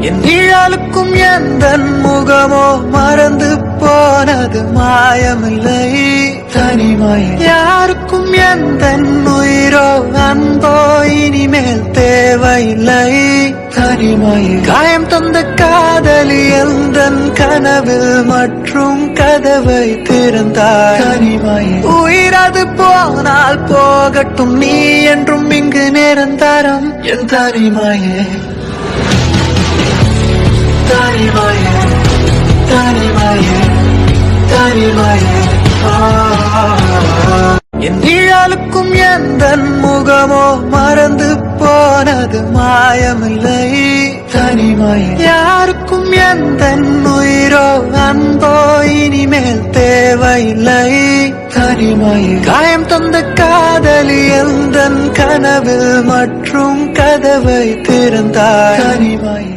என் நிழலுக்கும் எந்தன் முகமோ மறந்து போனது மாயமில்லை தனிமாய் யாருக்கும் எந்தன் உயிரோ அன்போ இனிமேல் தேவையில்லை தனிமாய் காயம் தந்த காதலி எந்தன் கனவில் மற்றும் கதவை திறந்தாய் தனிமாய் உயிரது போனால் போகட்டும் நீ என்றும் இங்கு நிரந்தரம் என் தனிமாயே தனிமாயே தனிமாயே தனிமாயே என் நிழலுக்கும் எந்தன் முகமோ மறந்து போனது மாயமில்லை தனிமாய் யாருக்கும் எந்தன் உயிரோ அன்போ இனிமேல் தேவையில்லை தனிமாய் காயம் தந்த காதலி எந்தன் கனவில் மற்றும் கதவை திறந்தாய் தனிமாய்